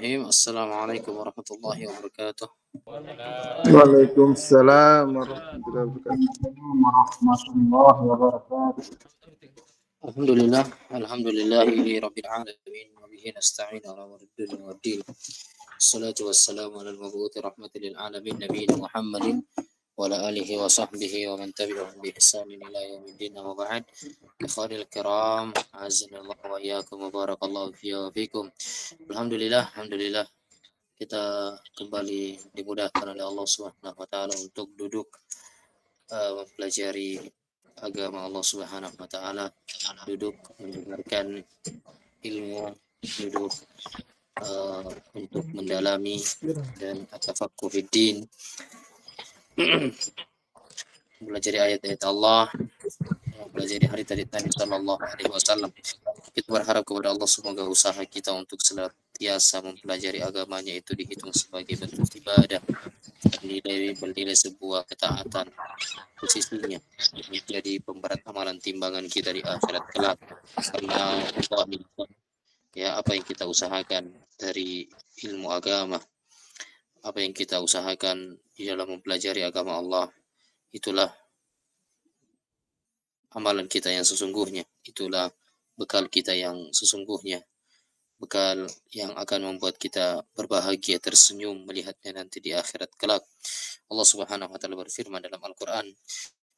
Bismillahirrahmanirrahim. Assalamualaikum warahmatullahi wabarakatuh. Waalaikumsalam warahmatullahi wabarakatuh. Alhamdulillah, alhamdulillahi rabbil alamin wa bihi nasta'in ala umuri dunya waddin. Assalatu wassalamu ala al-mabu'uthi rahmatan lil alamin nabiyina Muhammadin wa ala alihi wa sahbihi wa man tabi'ahum bi ihsanin ila yaumiddin wa ba'd. Ikhwanil kiram, azanallahu wa iyyakum wa barakallahu fi wa fikum. Alhamdulillah kita kembali dimudahkan oleh Allah Subhanahu wa taala untuk duduk mempelajari agama Allah Subhanahu wa taala, duduk mendengarkan ilmu, duduk untuk mendalami dan tafaqquh fiddin, mempelajari ayat-ayat Allah, mempelajari hadits Nabi sallallahu alaihi wasallam. Kita berharap kepada Allah semoga usaha kita untuk senantiasa mempelajari agamanya itu dihitung sebagai bentuk ibadah, bernilai sebuah ketaatan posisinya menjadi pemberat amalan timbangan kita di akhirat kelak. Karena Allah ya, apa yang kita usahakan dari ilmu agama, apa yang kita usahakan di dalam mempelajari agama Allah, itulah amalan kita yang sesungguhnya, itulah bekal kita yang sesungguhnya, bekal yang akan membuat kita berbahagia, tersenyum melihatnya nanti di akhirat kelak. Allah Subhanahu wa taala berfirman dalam Al-Qur'an,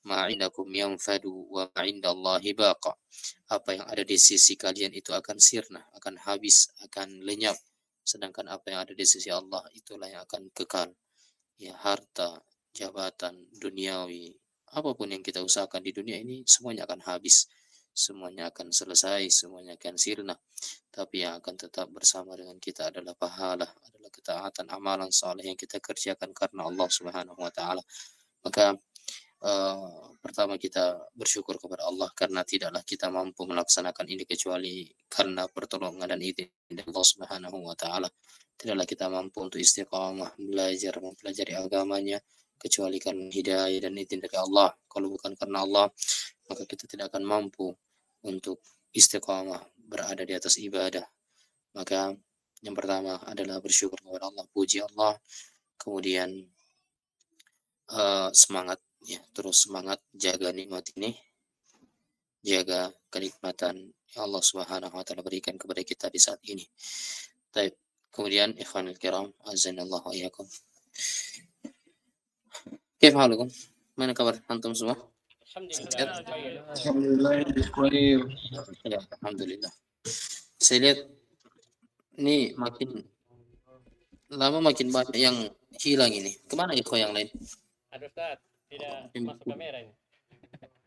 "Ma'indakum yanfadu wa ma'indallahi baqa." Apa yang ada di sisi kalian itu akan sirna, akan habis, akan lenyap. Sedangkan apa yang ada di sisi Allah itulah yang akan kekal. Ya, harta, jabatan, duniawi, apapun yang kita usahakan di dunia ini semuanya akan habis. Semuanya akan selesai, semuanya akan sirna. Tapi yang akan tetap bersama dengan kita adalah pahala, adalah ketaatan, amalan saleh yang kita kerjakan karena Allah Subhanahu wa taala. Maka pertama kita bersyukur kepada Allah karena tidaklah kita mampu melaksanakan ini kecuali karena pertolongan dan izin dari Allah Subhanahu wa taala. Tidaklah kita mampu untuk istiqamah belajar mempelajari agamanya kecuali karena hidayah dan izin dari Allah. Kalau bukan karena Allah, maka kita tidak akan mampu untuk istiqamah berada di atas ibadah. Maka yang pertama adalah bersyukur kepada Allah, puji Allah, kemudian semangat ya, terus semangat jaga nikmat ini, jaga kenikmatan yang Allah Subhanahu wa taala berikan kepada kita di saat ini. Baik, kemudian ikhwanul kiram, azanallahu wa iyyakum. Kif halukum? Mana kabar antum semua? Alhamdulillah. Saya lihat ini makin lama makin banyak yang hilang ini. Kemana ikhwan yang lain? Ada Ustaz, tidak masuk kamera ini.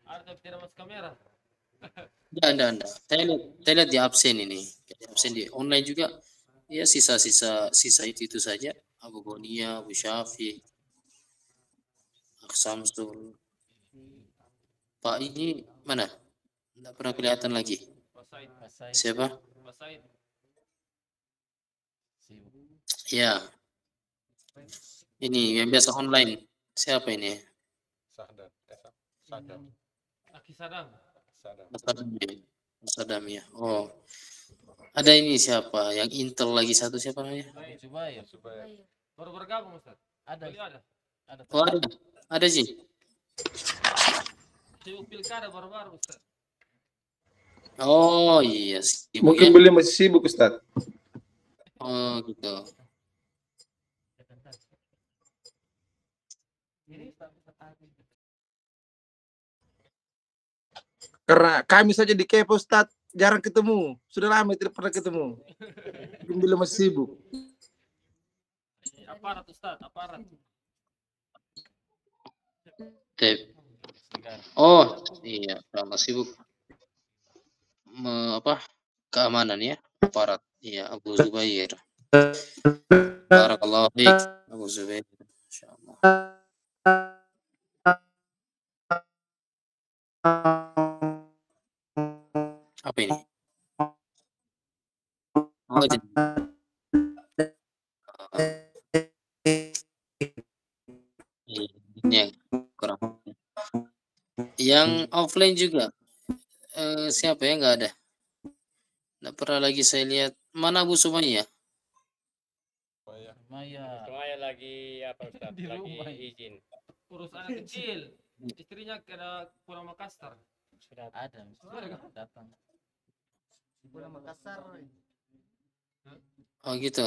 Ada tidak masuk kamera. Anda. Saya lihat di absen ini. Di absen di online juga. Ya sisa itu saja. Abu Bonia, Abu Syafi, Samsul. Pak ini mana? Tidak pernah kelihatan lagi. Siapa? Ya. Ini yang biasa online. Siapa ini? Sadam ya. Oh. Ada ini siapa? Yang Intel lagi satu siapa namanya? Zubair. Baru bergabung Ustaz. Ada. Oh, ada sih. Sibuk pilkada baru-baru Ustaz. Oh iya. Mungkin beliau masih sibuk Ustaz. Oh gitu. Karena kami saja di Kepo Ustaz jarang ketemu. Sudah lama tidak pernah ketemu. Mungkin beliau masih sibuk. Aparat Ustaz, aparat. Oh iya, sama sibuk keamanan ya, aparat. Iya, Abu Zubair. Barakallahu fiik, Abu Zubair. Insyaallah. Apa ini? Oh, ini kurang. Yang offline juga siapa ya? Nggak ada. Nggak pernah lagi saya lihat. Mana Abu Sumayyah? Maya Sumaya lagi apa Ustaz? Di Lagi rumah. izin. Urus anak kecil. Istrinya kena pulang Makassar. Sudah ada datang. Pulang Makassar. Oh gitu.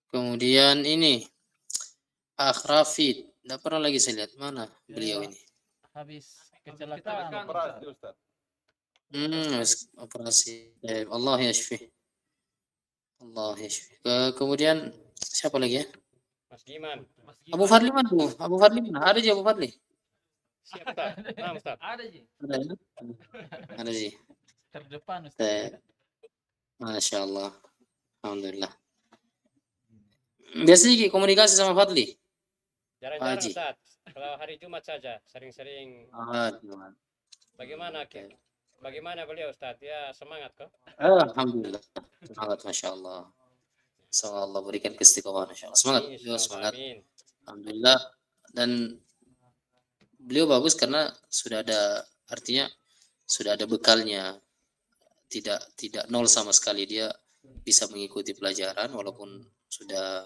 Kemudian ini Rafid, tidak pernah lagi saya lihat mana beliau ini. Habis kecelakaan. Operasi. Allah yashfi. Allah yashfi. Kemudian siapa lagi ya? Mas Giman. Abu Fadli mana? Abu Fadli mana? Ada sih Abu Fadli. Siap Ustaz. Nah, Ustaz. Ada sih. Ada ya? Ada sih. Terdepan Ustaz. Masya Allah. Alhamdulillah. Biasanya komunikasi sama Fadli. Jarang-jarang Haji. Ustaz. Kalau hari Jumat saja, sering-sering. Bagaimana beliau Ustaz? Ya semangat kok. Alhamdulillah. Semangat Masya Allah. Semoga Allah berikan keistiqomahan Masya Allah. Semangat. Beliau semangat. Amin. Alhamdulillah. Dan beliau bagus karena sudah ada, artinya sudah ada bekalnya. Tidak nol sama sekali, dia bisa mengikuti pelajaran walaupun sudah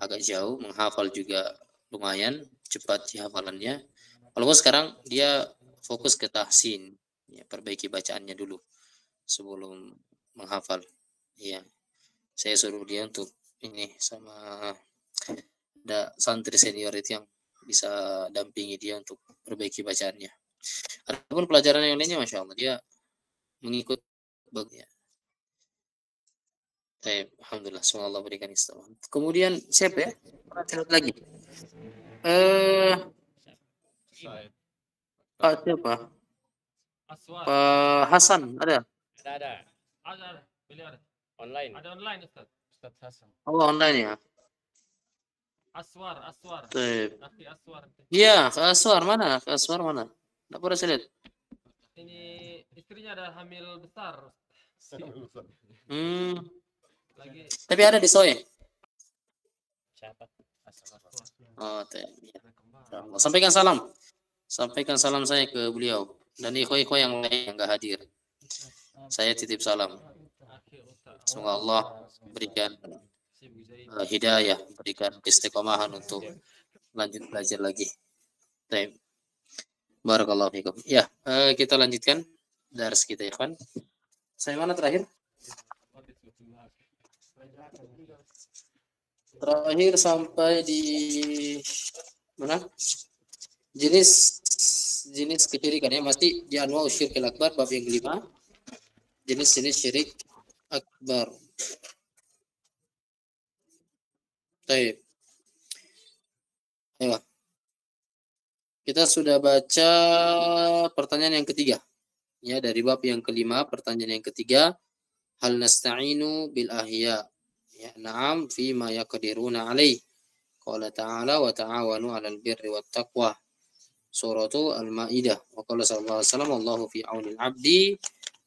agak jauh, menghafal juga lumayan cepat hafalannya. Walaupun sekarang dia fokus ke tahsin, ya, perbaiki bacaannya dulu sebelum menghafal. Iya, saya suruh dia untuk ini sama ada santri senior itu yang bisa dampingi dia untuk perbaiki bacaannya. Adapun pelajaran yang lainnya, masya Allah, dia mengikut bagus. Alhamdulillah, semoga Allah berikan istiqomah. Kemudian siapa ya? Lihat lagi. Pak siapa? Aswar. Pak Hasan ada? Ada. Ada. Beliau ada. Online. Ada online Ustaz. Ustaz Hasan. Oh, online ya. Aswar. Akhi Aswar. Iya, Kak Aswar mana? Kak Aswar mana? Tidak pernah saya lihat. Ini istrinya ada hamil besar. Lagi Tapi ada di Soe. Siapa? Oh, sampaikan salam. Sampaikan salam saya ke beliau dan ikhwan-ikhwan yang lain yang enggak hadir. Saya titip salam. Semoga Allah berikan hidayah, berikan istiqomahan untuk lanjut belajar lagi. Baik. Barakallahu fikum. Ya, kita lanjutkan dars kita, ikhwan. Saya mana terakhir? Terakhir sampai di mana? Jenis kesyirikan ya, masih di anwa syirkil akbar bab yang kelima. Jenis-jenis syirik akbar. Baik. Ayo. Kita sudah baca pertanyaan yang ketiga. Ya, dari bab yang kelima, pertanyaan yang ketiga, hal nasta'inu bil ahya? Ya, na'am fi ma yaqdiruna alaih. Qala ta'ala wa ta'awanu 'alal birri wat taqwa. Suratu Al-Maidah. Wa qala sallallahu alaihi wasallam, Allahu fi auni al-'abdi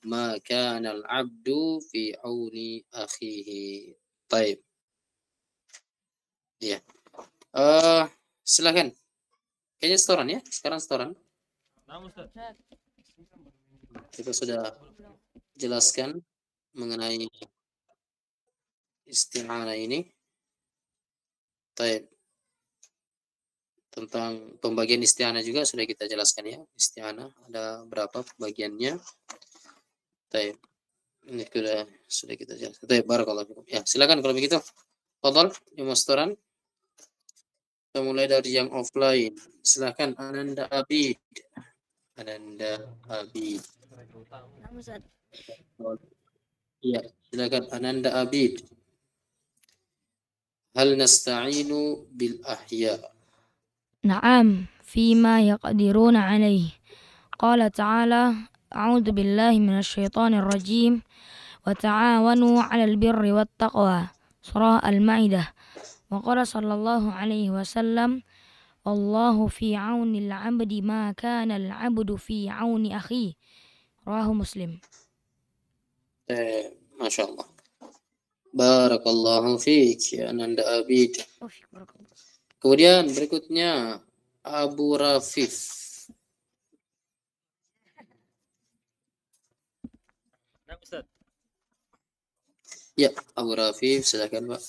ma kana al-'abdu fi auni akhihi. Baik. Ya. Silakan. Kayaknya setoran ya? Sekarang setoran. Nah, Ustaz. Kita sudah jelaskan mengenai isti'anah ini. Baik. Tentang pembagian isti'anah juga sudah kita jelaskan ya. Isti'anah ada berapa pembagiannya. Baik. Ini sudah kita jelaskan. Baik, barakallahu fikum. Ya, silakan kalau begitu. Fadhal, yang setoran. Kita mulai dari yang offline. Silakan Ananda Abid. Iya, silakan Ananda Abid. Hal nasta'inu bil ahya? نعم فيما يقدرون عليه قال تعالى أعوذ بالله من الشيطان الرجيم وتعاونوا على البر والتقوى سورة المائدة وقال صلى الله عليه وسلم والله في عون العبد ما كان العبد في عون أخيه رواه مسلم. ما شاء الله. Barakallahu fiik ya Ananda Abid. Kemudian berikutnya Abu Rafif. Ustaz. Ya, Abu Rafif, silakan Pak.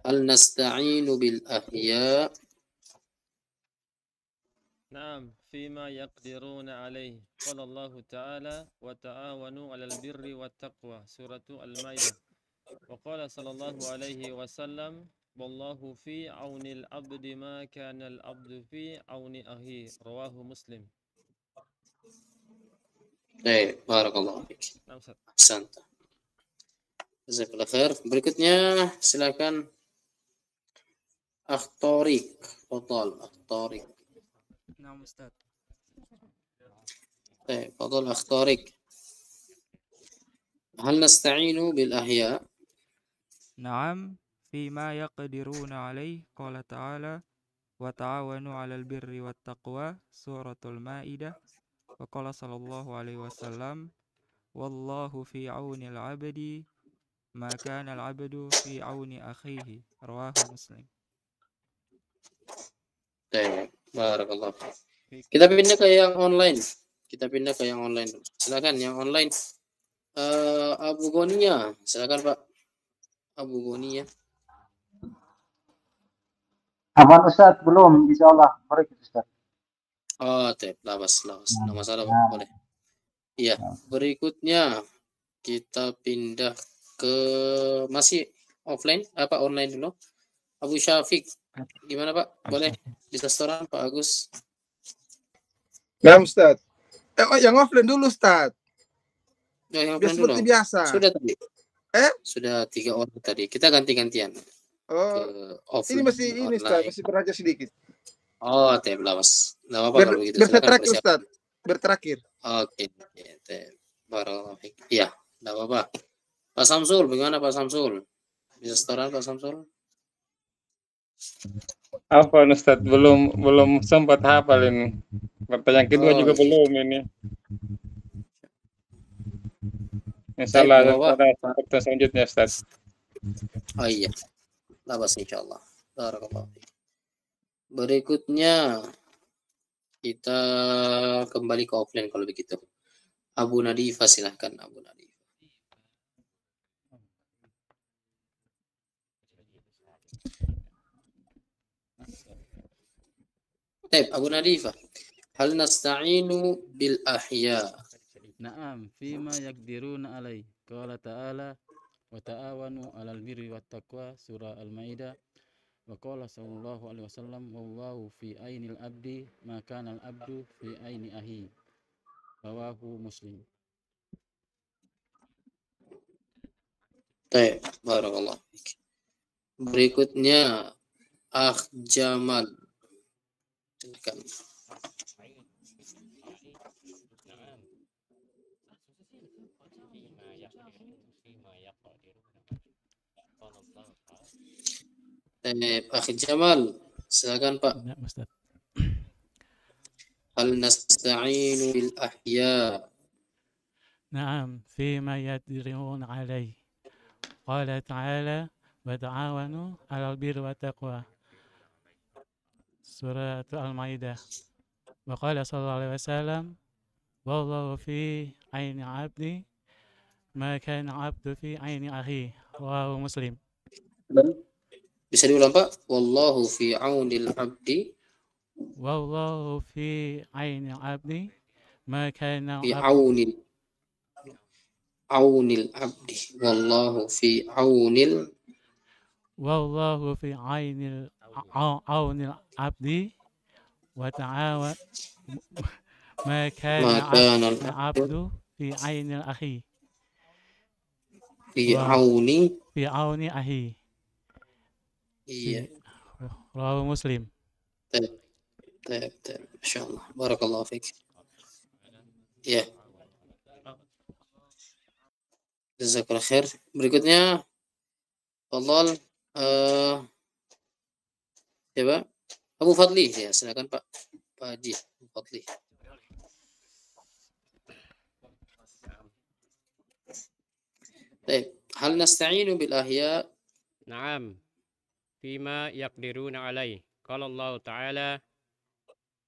Hal nasta'inu bil ahya? نعم فيما يقدرون عليه قال الله تعالى وتعاونوا على البر والتقوى سورة المائدة وقال صلى الله عليه وسلم والله في عون العبد ما كان العبد في عون أخيه رواه مسلم. Baik, barakallahu fiik. نعم Ustaz. Ahsanta. Jazakallahu khair. Berikutnya silakan Akh Tariq. Fadhal Akh Tariq. نعم أستاذ. Baik, fadhal Akh Tariq. Hal nasta'inu bil ahya? نعم فيما يقدرون عليه قال تعالى وتعاونوا على البر والتقوى سورة المائدة وقال صلى الله عليه وسلم والله في عون العبد ما كان العبد في عون أخيه رواه مسلم. Baik, barakallahu fiik. Kita pindah ke yang online. Silakan yang online. Abu Gonia, silakan Pak. Abu Gonia. Aman Ustaz, belum, insya Allah. Baik Ustaz. Oh, labas. Nama salah Pak, boleh. Iya, berikutnya kita pindah ke masih offline, apa online dulu. Abu Syafiq, gimana Pak? Boleh di restoran Pak Agus? Nah, Ustaz. Yang offline dulu, Ustaz. Oh, yang Biar offline dulu. seperti biasa. Sudah tadi. Sudah 3 orang tadi. Kita ganti-gantian. Oh, Offline, ini masih ini online. Ustaz, masih beraja sedikit. Oh, labas. Nggak apa-apa Biar, kalau begitu. biar saya Silakan terakhir, persiapan. Ustaz. Biar terakhir. Oke. Barakallahu fiik. Iya, nggak apa-apa. Pak Samsul, bagaimana Pak Samsul? Di restoran Pak Samsul? Apa Ustaz, belum sempat hafal ini. Pertanyaan kedua juga iya. belum ini. Insyaallah Baik, pada pertemuan selanjutnya Ustaz. Oh iya. Labas insyaallah. Barakallahu fiik. Berikutnya kita kembali ke offline kalau begitu. Abu Nadifa, silahkan Abu Nadifa. Baik, Abu Nadifa. Hal nasta'inu bil ahya? نعم فيما يقدرون عليه قال تعالى وتعاونوا على البر والتقوى سورة المائدة وقال صلى الله عليه وسلم والله في عين العبد ما كان العبد في عين أخيه رواه مسلم. Baik, barakallahu fiik. Berikutnya Akh Jamal. Silakan. Akh Jamal, silakan Pak. نعم أستاذ. Hal nasta'inu bil ahya? نعم فيما يقدرون عليه قال تعالى وتعاونوا على البر والتقوى سورة المائدة وقال صلى الله عليه وسلم والله في عين عبدي ما كان عبد في عين أخيه رواه مسلم. Bisa diulang Pak? Wallahu fi aunil abdi. والله في عين عبدي ما كان Fi عبد aunil abdi. Wallahu fi aunil والله في عون العبد وتعاون ما كان العبد في عين الأخي fi auni. في عون أخيه. Iya. رواه مسلم. Insyaallah. Barakallahu fiik. Ya. Jazakallahu khair. Berikutnya Fadhal siapa? Abu Fadli, ya, silakan Pak. Pak Haji Abu Fadli. Baik, hal nasta'inu bil ahya? Naam. Fima yaqdiruna alaih. Qala Allah Ta'ala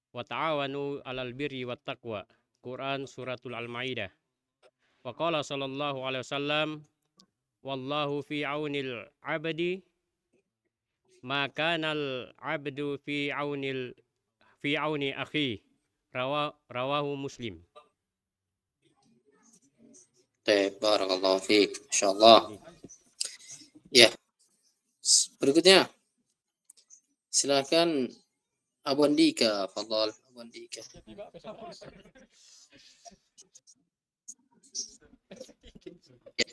wa ta'awanu 'alal birri wat taqwa. Quran suratul Al-Maidah. Wa qala sallallahu alaihi wasallam, wallahu fi aunil abdi ma kanal abdu fi auni akhi. Rawahu Muslim. Barakallahu fiik. Masyaallah. Ya. Berikutnya. Silakan Abu Andika, fadhal Abu Andika. Ya.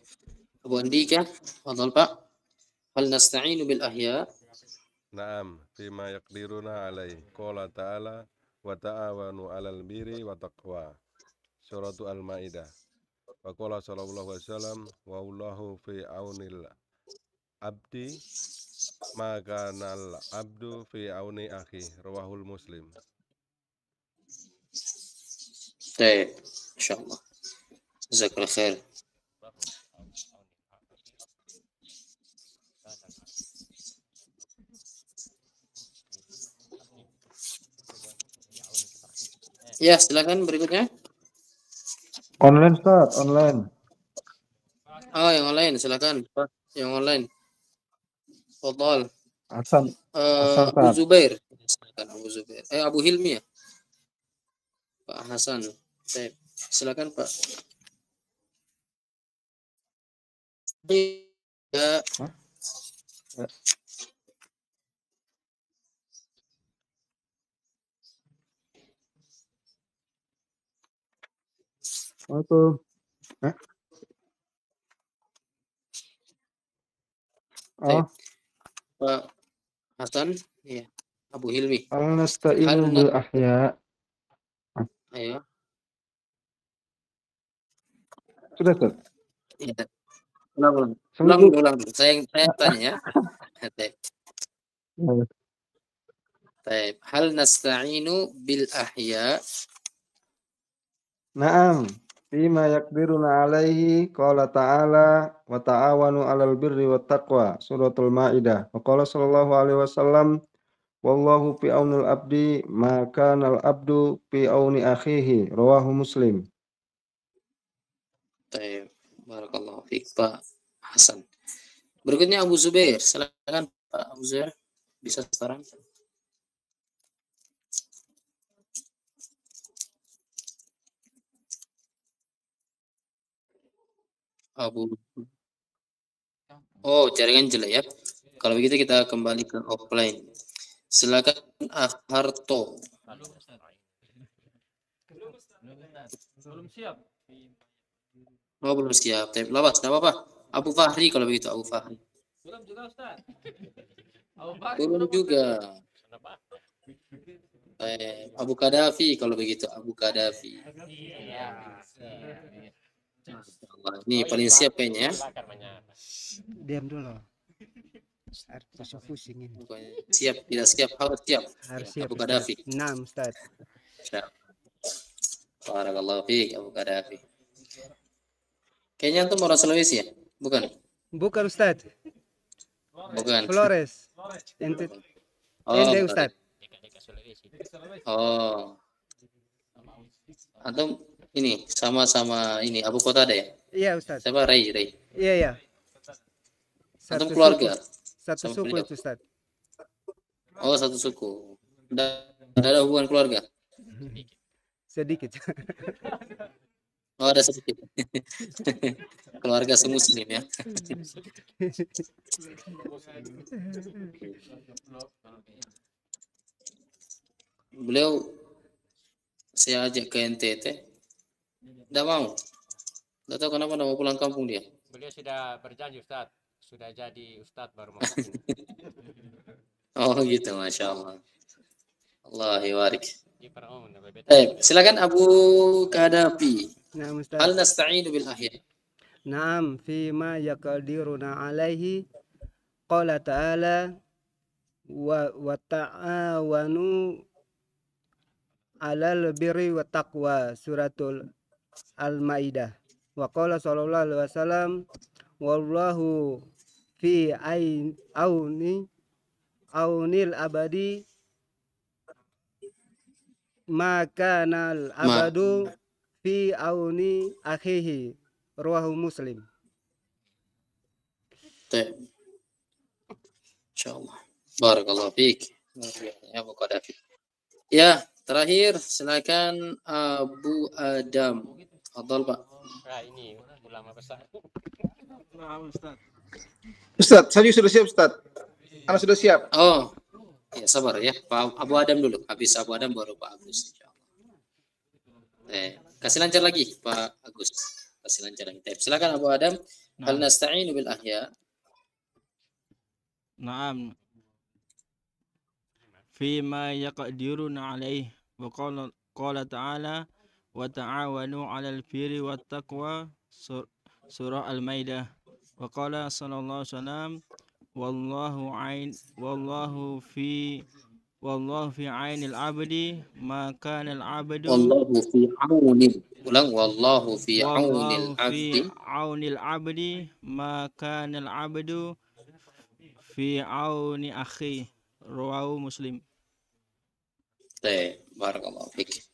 Abu Andika, fadhal Pak. Hal nasta'inu bil ahya? Naam, fima yaqdiruna alaih. Qala ta'ala wa ta'awanu 'alal birri wa taqwa. Suratu Al-Maidah. Wa qala sallallahu alaihi wasallam wa wallahu fi aunil abdi ma kanal abdu fi auni akhi. Rawahul Muslim. Baik, insyaallah. Jazakallahu khair. Ya, silakan berikutnya. Online Ustaz, online. Oh, yang online, silakan Pak. Yang online. Fadhal. Hasan. Abu Zubair. Silakan Abu Zubair. Abu Hilmi ya. Pak Hasan. Baik. Silakan Pak. Ya. Apa? Hah? Oh, Pak Hasan, ya. Abu Hilmi. al nasta'inu bil ahya. Ayo. Sudah, Ustaz. Iya. Ulang. Saya tanya ya. Baik. Hal nasta'inu bil ahya? Naam, fima yaqdiruna alaihi qala ta'ala wa ta'awanu 'alal birri wat taqwa. Suratul Maidah. Wa qala sallallahu alaihi wasallam wallahu fi aunil abdi ma kanal abdu fi auni akhihi. Rawahu Muslim. Baik. Barakallahu fiik Pak Hasan. Berikutnya Abu Zubair. Silakan Pak Abu Zubair. Bisa sekarang. Oh, jaringan jelek ya. Kalau begitu kita kembali ke offline. Silakan Harto. Belum siap. Oh, belum siap. Lawas, enggak apa-apa. Abu Fahri kalau begitu, Abu Fahri. Belum juga Ustaz. Belum juga. Abu Qadafi kalau begitu, Abu Qadafi. Ini paling siap kayaknya ya. Diam dulu. Rasa pusing ini. Siap, tidak siap, harus siap. Harus siap. Abu Qadafi. 6 Ustaz. Barakallahu fiik Abu Qadafi. Kayaknya antum orang Sulawesi ya? Bukan? Bukan Ustaz. Bukan. Flores. Ente Ustaz. Oh. Antum ini sama-sama ini Abu Kota ada ya? Iya Ustaz. Siapa Ray? Iya. Antum keluarga? Satu suku itu Ustaz. Oh, satu suku. Tidak ada hubungan keluarga? Sedikit. Oh, ada sedikit. Keluarga semuslim ya. Beliau saya ajak ke NTT, tidak mau. Tidak tahu kenapa tidak mau pulang kampung dia. Beliau sudah berjanji Ustaz, sudah jadi Ustaz baru mau. Oh gitu, Masya Allah. Allah warik. Silakan Abu Qadafi. Naam Ustaz. Hal nasta'inu bil ahya? Naam, fima yaqdiruna alaihi qala ta'ala wa ta'awanu 'alal birri wat taqwa. Suratul Al-Maidah. Wa qala sallallahu alaihi wasallam wallahu fi aunil abadi maka nal abadu fi auni akhihi. Rawahu Muslim. Insyaallah. Barakallahu fiik. Ya, Abu Qadafi. Ya, terakhir silakan Abu Adam. Fadhal, Pak. Nah, ini ulama besar. Nah, Ustaz, saya sudah siap, Ustaz. Anak sudah siap. Oh, ya sabar ya. Pak Abu Adam dulu. Habis Abu Adam baru Pak Agus. Kasih lancar lagi Pak Agus. Kasih lancar lagi. Silakan Abu Adam. Hal nasta'inu bil ahya. Naam. Fima yaqdiruna alaih. Wa qala ta'ala wa ta'awanu 'alal birri wat taqwa. Surah Al-Maidah. Wa qala sallallahu alaihi wasallam wallahu fi 'ainil 'abdi ma kana al-'abdu Wallahu fi 'aunil. Ulang, wallahu fi 'aunil 'abdi. fi 'aunil 'abdi ma kana al-'abdu fi 'auni akhi. Rawahu Muslim. Barakallahu fiik.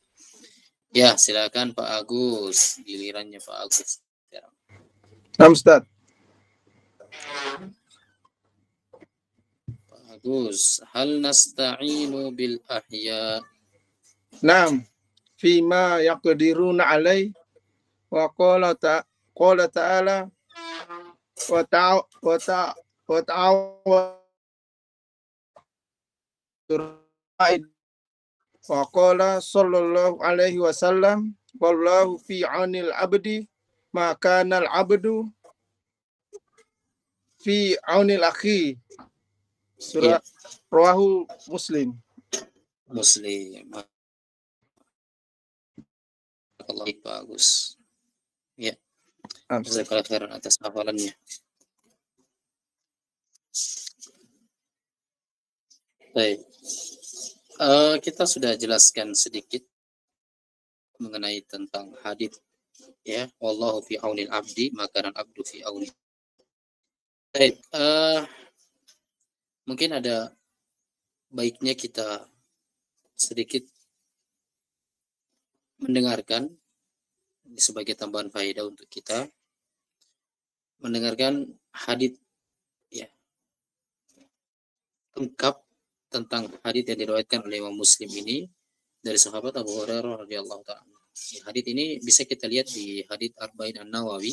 Ya, silakan Pak Agus. Gilirannya Pak Agus. Nah, Ustaz. Pak Agus, hal nasta'inu bil ahya. Naam. Fima yaqdiruna alaih wa qala ta'ala wa wa qala sallallahu alaihi wasallam wallahu fi 'aunil 'abdi ma kana al-'abdu fi 'aunil akhi. Surah Rawahu Muslim. Allah bagus. Ya. Jazakallahu khairan atas hafalannya. Baik. Kita sudah jelaskan sedikit mengenai tentang hadits ya, wallahu fi aunil abdi maka abdu fi auni. Baik, mungkin ada baiknya kita sedikit mendengarkan sebagai tambahan faedah untuk kita mendengarkan hadits ya lengkap tentang hadits yang diriwayatkan oleh Imam Muslim ini dari sahabat Abu Hurairah radhiyallahu taala. Hadits ini bisa kita lihat di hadits Arba'in An-Nawawi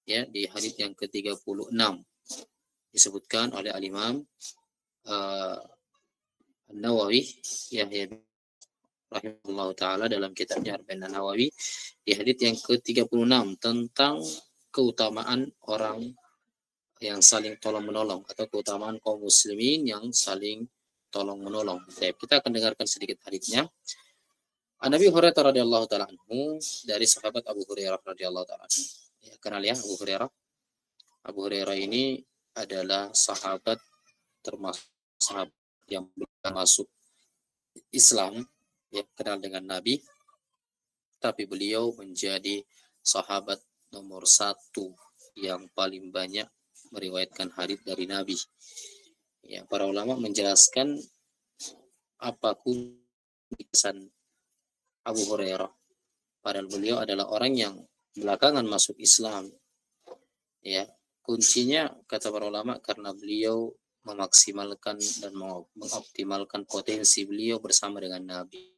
ya, di hadits yang ke-36 disebutkan oleh Al-Imam An-Nawawi ya rahimahullahu taala dalam kitabnya Arba'in An-Nawawi di hadits yang ke-36 tentang keutamaan orang yang saling tolong menolong atau keutamaan kaum muslimin yang saling tolong menolong. Kita akan dengarkan sedikit haditsnya. Nabi Hurairah radhiyallahu taala anhu, dari sahabat Abu Hurairah radhiyallahu taala anhu. Ya, kenal ya Abu Hurairah. Abu Hurairah ini adalah sahabat termasuk sahabat yang masuk Islam, ya, kenal dengan Nabi. Tapi beliau menjadi sahabat nomor 1 yang paling banyak meriwayatkan hadits dari Nabi. Ya, para ulama menjelaskan apa kesan Abu Hurairah. Padahal beliau adalah orang yang belakangan masuk Islam. Ya, kuncinya kata para ulama karena beliau memaksimalkan dan mengoptimalkan potensi beliau bersama dengan Nabi.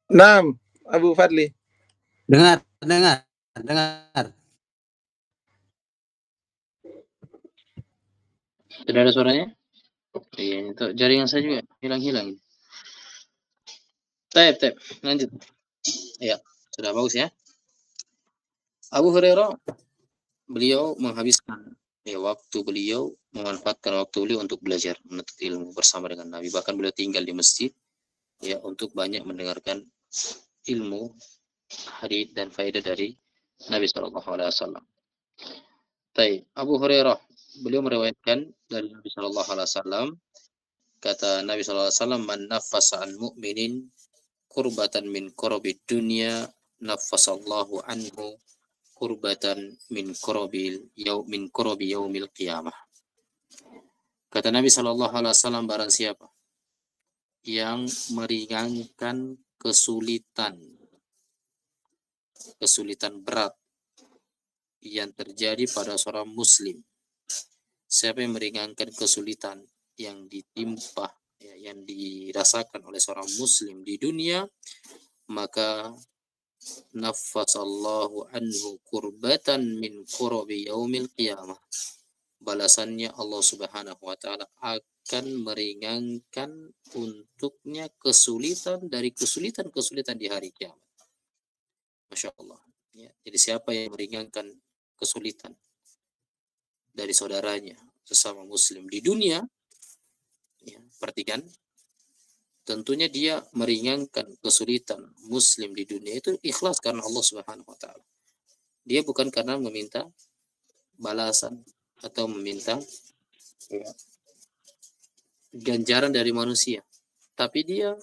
Naam, Abu Fadli. Dengar. Sudah ada suaranya? Iya, itu jaringan saya juga hilang-hilang. Tep, lanjut. Ya, sudah bagus ya. Abu Hurairah, beliau menghabiskan waktu beliau, memanfaatkan waktu beliau untuk belajar, menuntut ilmu bersama dengan Nabi. Bahkan beliau tinggal di masjid ya untuk banyak mendengarkan ilmu, hadits dan faedah dari Nabi sallallahu alaihi wasallam. Baik, Abu Hurairah beliau meriwayatkan dari Nabi sallallahu alaihi wasallam, kata Nabi sallallahu alaihi wasallam, "Man naffasa an mu'minin kurbatan min kurabid dunya, naffasallahu anhu kurbatan min kurabi yaumil qiyamah." Kata Nabi sallallahu alaihi wasallam, barang siapa yang meringankan kesulitan berat yang terjadi pada seorang muslim, siapa yang meringankan kesulitan yang ditimpa, yang dirasakan oleh seorang muslim di dunia, maka naffasallahu anhu kurbatan min kurabi yaumil qiyamah, balasannya Allah Subhanahu wa taala akan meringankan untuknya kesulitan dari kesulitan di hari kiamat. Masya Allah. Ya, jadi siapa yang meringankan kesulitan dari saudaranya sesama muslim di dunia, ya, perhatikan, tentunya dia meringankan kesulitan muslim di dunia itu ikhlas karena Allah Subhanahu wa taala. Dia bukan karena meminta balasan atau meminta, ya, ganjaran dari manusia, tapi dia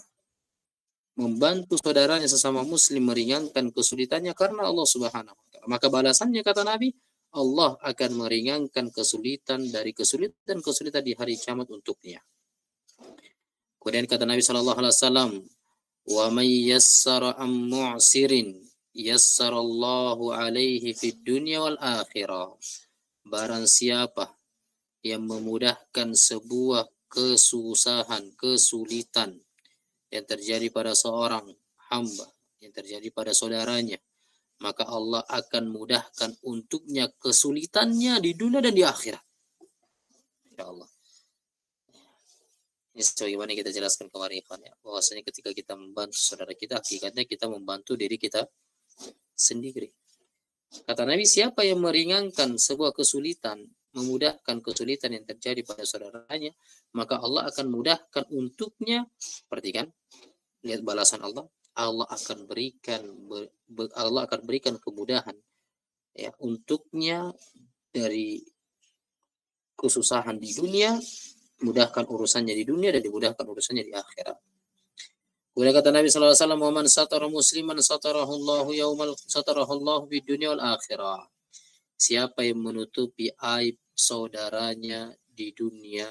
membantu saudaranya sesama muslim meringankan kesulitannya karena Allah Subhanahu wa taala. Maka balasannya, kata Nabi, Allah akan meringankan kesulitan dari kesulitan di hari kiamat untuknya. Kemudian kata Nabi sallallahu alaihi wasallam, "Wa may yassara am mu'sirin yassarallahu alaihi fid dunya wal akhirah." Barang siapa yang memudahkan sebuah kesulitan yang terjadi pada seorang hamba, yang terjadi pada saudaranya, maka Allah akan mudahkan untuknya kesulitannya di dunia dan di akhirat. Insyaallah. Ini sebagaimana kita jelaskan kemarin, ya, bahwasanya ketika kita membantu saudara kita, hakikatnya kita membantu diri kita sendiri. Kata Nabi, siapa yang meringankan sebuah kesulitan, memudahkan kesulitan yang terjadi pada saudaranya, maka Allah akan mudahkan untuknya. Perhatikan, lihat balasan Allah. Allah akan berikan kemudahan, ya, untuknya dari kesusahan di dunia, mudahkan urusannya di dunia dan dimudahkan urusannya di akhirat. Kemudian kata Nabi sallallahu alaihi wasallam, "Wa man satara musliman satarahu Allahu fid dunya wal akhirah." Siapa yang menutupi aib saudaranya di dunia,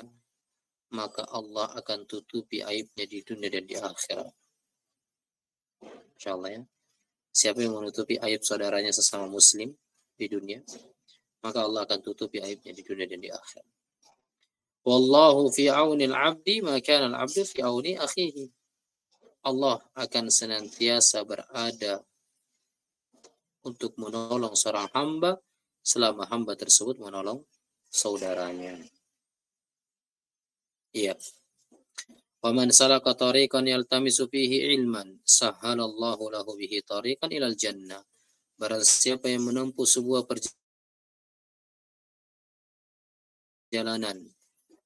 maka Allah akan tutupi aibnya di dunia dan di akhirat. Insyaallah, ya. Siapa yang menutupi aib saudaranya sesama muslim di dunia, maka Allah akan tutupi aibnya di dunia dan di akhirat. Wallahu fi auni al-'abdi ma kana al-'abdu fi auni akhihi. Allah akan senantiasa berada untuk menolong seorang hamba selama hamba tersebut menolong saudaranya. Iya. Wa man salaka tariqan yaltamisu fihi ilman sahhalallahu lahu bihi tariqan ilal jannah. Barang siapa yang menempuh sebuah perjalanan,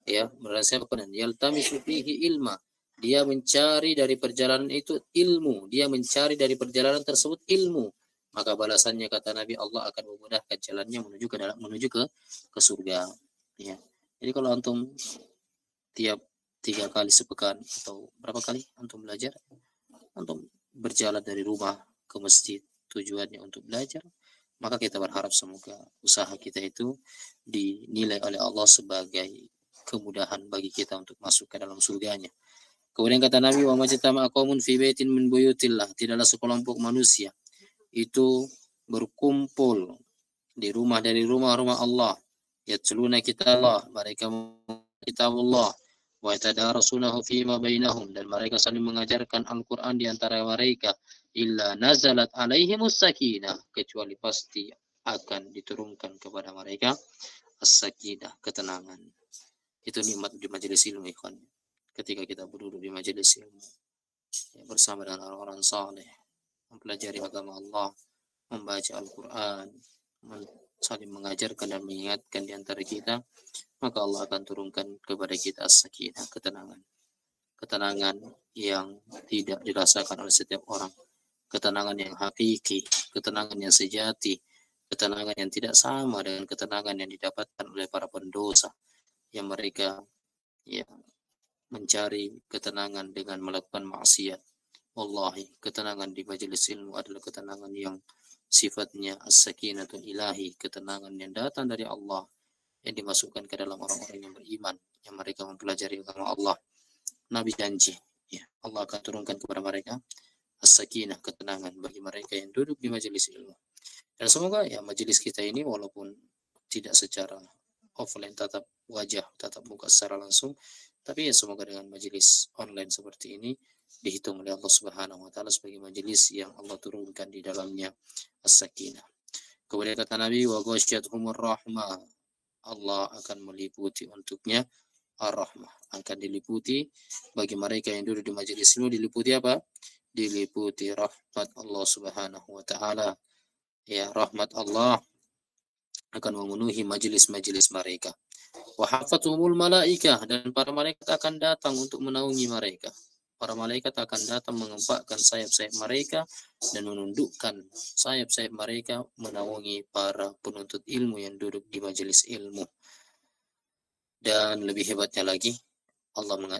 ya, barang siapa yang yaltamisu fihi ilma, dia mencari dari perjalanan itu ilmu, dia mencari dari perjalanan tersebut ilmu, maka balasannya, kata Nabi, Allah akan memudahkan jalannya menuju ke surga. Ya. Jadi kalau antum tiap 3 kali sepekan atau berapa kali antum belajar, antum berjalan dari rumah ke masjid tujuannya untuk belajar, maka kita berharap semoga usaha kita itu dinilai oleh Allah sebagai kemudahan bagi kita untuk masuk ke dalam surganya. Kemudian kata Nabi, "Wa majtama'a qaumun fi baitin min buyutillah." Tidaklah sekelompok manusia itu berkumpul di rumah dari rumah-rumah Allah, yatluna kitabullah, mereka kitabullah, wa yatadarasunahu fima bainahum, dan mereka saling mengajarkan Al-Qur'an di antara mereka, illa nazalat alaihimus sakinah, kecuali pasti akan diturunkan kepada mereka as-sakinah, ketenangan. Itu nikmat di majelis ilmu, ikhwan. Ketika kita berduduk di majelis ilmu, ya, bersama dengan orang-orang saleh, mempelajari agama Allah, membaca Al-Quran, saling mengajarkan dan mengingatkan di antara kita, maka Allah akan turunkan kepada kita as-sakinah, ketenangan. Ketenangan yang tidak dirasakan oleh setiap orang. Ketenangan yang hakiki, ketenangan yang sejati, ketenangan yang tidak sama dengan ketenangan yang didapatkan oleh para pendosa yang mereka ya mencari ketenangan dengan melakukan maksiat. Wallahi, ketenangan di majelis ilmu adalah ketenangan yang sifatnya as-sakinatul ilahi, ketenangan yang datang dari Allah, yang dimasukkan ke dalam orang-orang yang beriman, yang mereka mempelajari agama Allah. Nabi janji, ya, Allah akan turunkan kepada mereka as-sakinah, ketenangan bagi mereka yang duduk di majelis ilmu. Dan semoga ya majelis kita ini walaupun tidak secara offline, tatap wajah, tatap muka secara langsung, tapi ya semoga dengan majelis online seperti ini dihitung oleh Allah Subhanahu wa taala sebagai majelis yang Allah turunkan di dalamnya as-sakinah. Kemudian kata Nabi, wa ghasyiyatuhumur rahmah, Allah akan meliputi untuknya ar-rahmah, akan diliputi bagi mereka yang duduk di majelis ilmu, diliputi apa? Diliputi rahmat Allah Subhanahu wa taala. Ya, rahmat Allah akan memenuhi majelis-majelis mereka. Wa hafathumul malaikah, dan para malaikat akan datang untuk menaungi mereka. Para malaikat akan datang mengempakkan sayap-sayap mereka dan menundukkan sayap-sayap mereka menaungi para penuntut ilmu yang duduk di majelis ilmu. Dan lebih hebatnya lagi,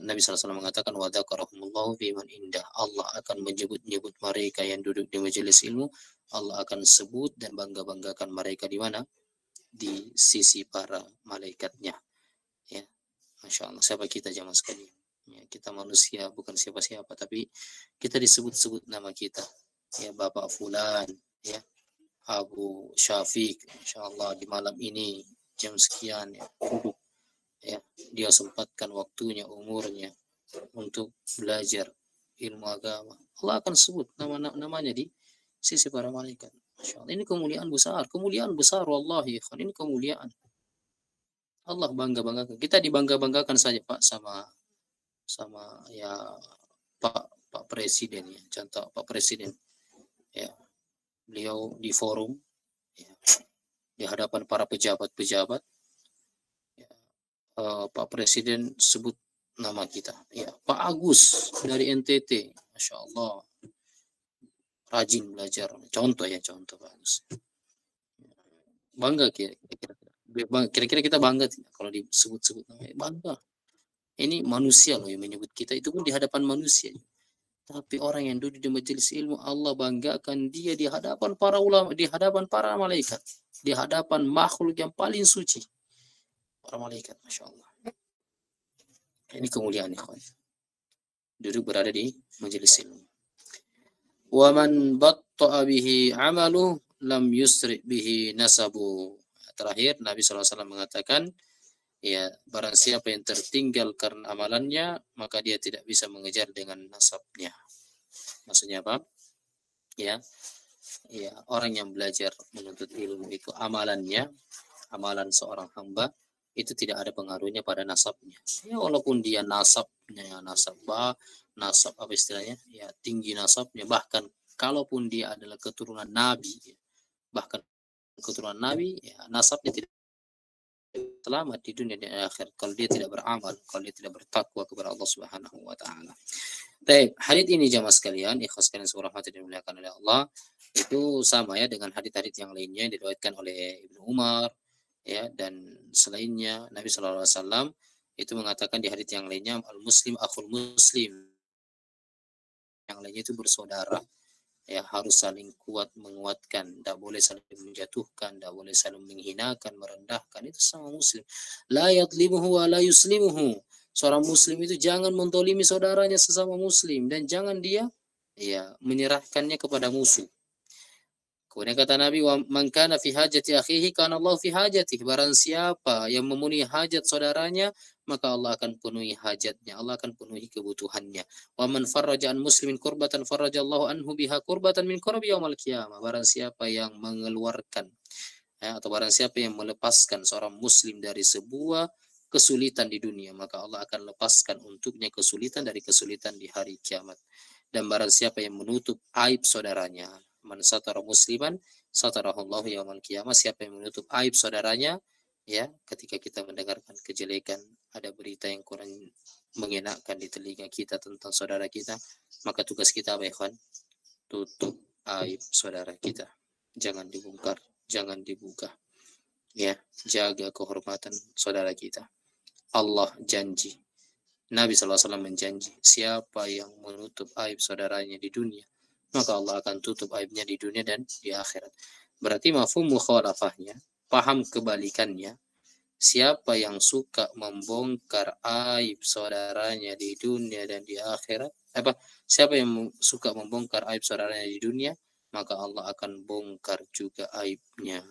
Nabi SAW mengatakan, wa dzakarahumullahu fi man indah, Allah akan menyebut-nyebut mereka yang duduk di majelis ilmu, Allah akan sebut dan bangga-banggakan mereka di mana? Di sisi para malaikatnya. Ya, Masya Allah, siapa kita jamaah sekalian? Ya, kita manusia, bukan siapa-siapa, tapi kita disebut-sebut nama kita. Ya, Bapak Fulan, ya, Abu Syafiq, Masya Allah, di malam ini jam sekian, ya, duduk. Ya, dia sempatkan waktunya, umurnya untuk belajar ilmu agama. Allah akan sebut namanya di sisi para malaikat. Masya Allah, ini kemuliaan besar, wallahi, ini kemuliaan. Allah bangga-banggakan. Kita dibangga-banggakan saja Pak sama ya Pak Presiden, ya. Contoh Pak Presiden, ya, beliau di forum, ya, di hadapan para pejabat-pejabat, Pak Presiden sebut nama kita, ya, Pak Agus dari NTT, Masya Allah, rajin belajar, contoh Pak Agus, bangga kira-kira kita bangga tidak kalau disebut-sebut namanya? Bangga. Ini manusia loh yang menyebut kita, itu pun di hadapan manusia. Tapi orang yang duduk di majelis ilmu, Allah banggakan dia di hadapan para ulama, di hadapan para malaikat, di hadapan makhluk yang paling suci, para malaikat. Masya Allah. Ini kemuliaan, ikhwan. Duduk berada di majelis ilmu. Wa man batta'a bihi 'amalu lam yusri bihi nasabu. Terakhir Nabi SAW mengatakan, ya, barang siapa yang tertinggal karena amalannya, maka dia tidak bisa mengejar dengan nasabnya. Maksudnya apa? Ya, orang yang belajar menuntut ilmu itu amalannya, amalan seorang hamba itu tidak ada pengaruhnya pada nasabnya. Ya, walaupun dia nasabnya nasab apa istilahnya? Ya, tinggi nasabnya, bahkan kalaupun dia adalah keturunan nabi, bahkan keturunan nabi, ya, nasabnya tidak selamat di dunia dan akhirat kalau dia tidak beramal, kalau dia tidak bertakwa kepada Allah Subhanahu wa taala. Baik, hadits ini jamaah sekalian, ikhlas sekalian surahmati dimuliakan oleh Allah, itu sama ya dengan hadits-hadits yang lainnya yang diriwayatkan oleh Ibnu Umar, ya, dan selainnya. Nabi SAW itu mengatakan di hadits yang lainnya, al-muslim akhul muslim, yang lainnya itu bersaudara, ya, harus saling kuat menguatkan, tidak boleh saling menjatuhkan, tidak boleh saling menghinakan, merendahkan. Itu sama muslim. La yadlimuhu wa la yuslimuhu. Seorang muslim itu jangan mentolimi saudaranya sesama muslim, dan jangan dia, ya, menyerahkannya kepada musuh. Kemudian kata Nabi, wa man kana fi hajati akhihi kana Allah fi hajatihi. Barang siapa yang memenuhi hajat saudaranya, maka Allah akan penuhi hajatnya, Allah akan penuhi kebutuhannya. Wa man farraja an muslimin kurbatan farrajallahu anhu biha kurbatan min kurbi yaumil qiyamah. Barang siapa yang mengeluarkan, ya, atau barang siapa yang melepaskan seorang muslim dari sebuah kesulitan di dunia, maka Allah akan lepaskan untuknya kesulitan dari kesulitan di hari kiamat. Dan barang siapa yang menutup aib saudaranya, man satara musliman satarahullahu yaumal qiyamah, siapa yang menutup aib saudaranya, ya, ketika kita mendengarkan kejelekan, ada berita yang kurang mengenakan di telinga kita tentang saudara kita, maka tugas kita apa, ikhwan? Tutup aib saudara kita, jangan dibongkar jangan dibuka. Ya, jaga kehormatan saudara kita. Allah janji, Nabi SAW menjanji, siapa yang menutup aib saudaranya di dunia, maka Allah akan tutup aibnya di dunia dan di akhirat. Berarti mafhum mukhalafahnya, paham kebalikannya, siapa yang suka membongkar aib saudaranya di dunia dan di akhirat, siapa yang suka membongkar aib saudaranya di dunia, maka Allah akan bongkar juga aibnya.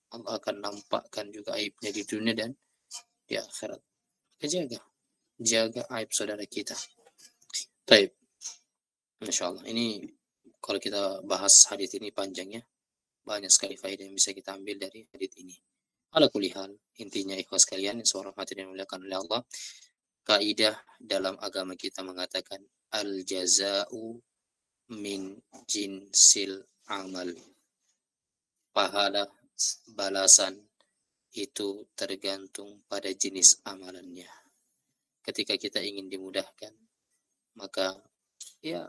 Allah akan nampakkan juga aibnya di dunia dan di akhirat. Jaga aib saudara kita. Baik. Masya Allah. Ini kalau kita bahas hadits ini panjangnya, banyak sekali faedah yang bisa kita ambil dari hadits ini. Ala kulli hal, intinya ikhwas kalian yang seorang hati yang dimuliakan oleh Allah, kaidah dalam agama kita mengatakan al jaza'u min jinsil amal. Pahala, balasan itu tergantung pada jenis amalannya. Ketika kita ingin dimudahkan, maka ya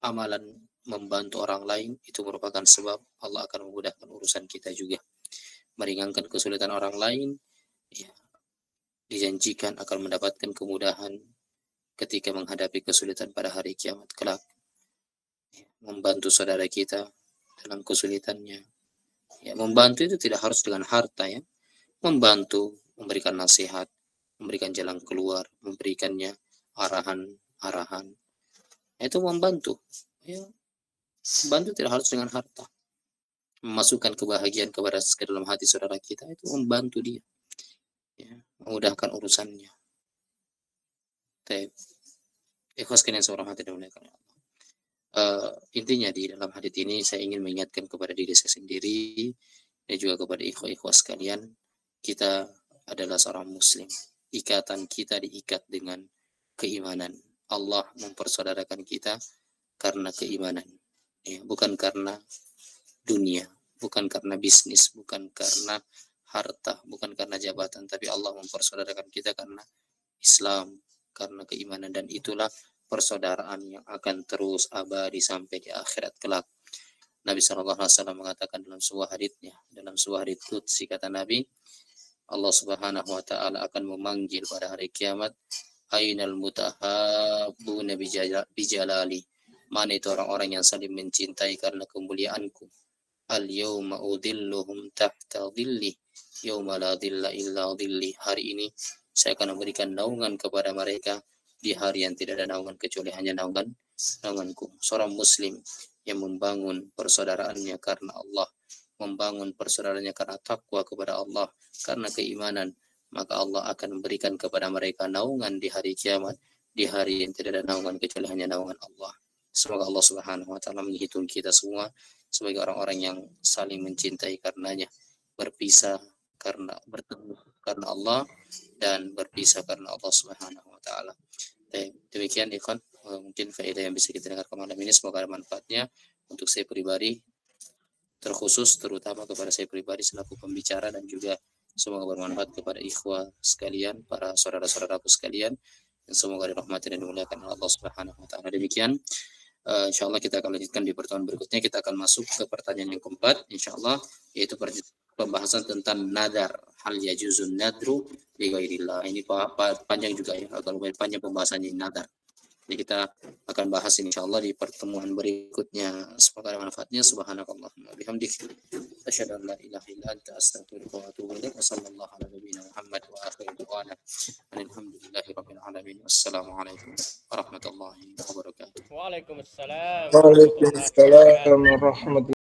amalan membantu orang lain itu merupakan sebab Allah akan memudahkan urusan kita juga. Meringankan kesulitan orang lain, ya, dijanjikan akan mendapatkan kemudahan ketika menghadapi kesulitan pada hari kiamat kelak. Ya, membantu saudara kita dalam kesulitannya. Ya, membantu itu tidak harus dengan harta, ya. Membantu, memberikan nasihat, memberikan jalan keluar, memberikannya arahan. Itu membantu. Ya. Membantu tidak harus dengan harta. Memasukkan kebahagiaan kepada dalam hati saudara kita, itu membantu dia. Ya. Memudahkan urusannya. Ikhlas kalian seorang hati dimuliakan Allah. Intinya di dalam hadits ini saya ingin mengingatkan kepada diri saya sendiri dan juga kepada ikhwah-ikhwah sekalian, kita adalah seorang muslim. Ikatan kita diikat dengan keimanan. Allah mempersaudarakan kita karena keimanan, ya, bukan karena dunia, bukan karena bisnis, bukan karena harta, bukan karena jabatan, tapi Allah mempersaudarakan kita karena Islam, karena keimanan, dan itulah persaudaraan yang akan terus abadi sampai di akhirat kelak. Nabi SAW mengatakan dalam sebuah haditsnya, dalam sebuah hadits qudsi, kata Nabi, Allah Subhanahu wa taala akan memanggil pada hari kiamat, ainal mutahabbuna bijalali, mana itu orang-orang yang saling mencintai karena kemuliaanku. Al yawma udhilluhum tahta dhilli yawma la dhilla illa dhilli. Hari ini saya akan memberikan naungan kepada mereka di hari yang tidak ada naungan kecuali hanya naunganku. Seorang muslim yang membangun persaudaraannya karena Allah, membangun persaudaraannya karena takwa kepada Allah, karena keimanan, maka Allah akan memberikan kepada mereka naungan di hari kiamat, di hari yang tidak ada naungan kecuali hanya naungan Allah. Semoga Allah Subhanahu wa taala menghitung kita semua sebagai orang-orang yang saling mencintai karenanya, berpisah karena bertemu karena Allah, dan berpisah karena Allah Subhanahu wa taala. Demikian ikhwan, mungkin faedah yang bisa kita dengar malam ini, semoga ada manfaatnya untuk saya pribadi, terkhusus terutama kepada saya pribadi selaku pembicara, dan juga semoga bermanfaat kepada ikhwah sekalian, para saudara-saudaraku sekalian, dan semoga dirahmati dan dimuliakan oleh Allah Subhanahu wa taala. Demikian, insyaallah kita akan lanjutkan di pertemuan berikutnya. Kita akan masuk ke pertanyaan yang keempat insyaallah, yaitu pembahasan tentang nadar, hal yajuzun nadru li ghairillah. Ini panjang juga ya, agak lumayan panjang pembahasannya nadar. Jadi kita akan bahas insyaallah di pertemuan berikutnya. Semoga ada manfaatnya. Subhanakallahumma bihamdik, asyhadu an la ilaha illa anta, astaghfiruka wa atubu ilaik. Wassallallahu ala nabiyyina Muhammad wa akhiru da'wana alhamdulillahi rabbil alamin. Wassalamualaikum warahmatullahi wabarakatuh. Waalaikumsalam Waalaikumsalam warahmatullahi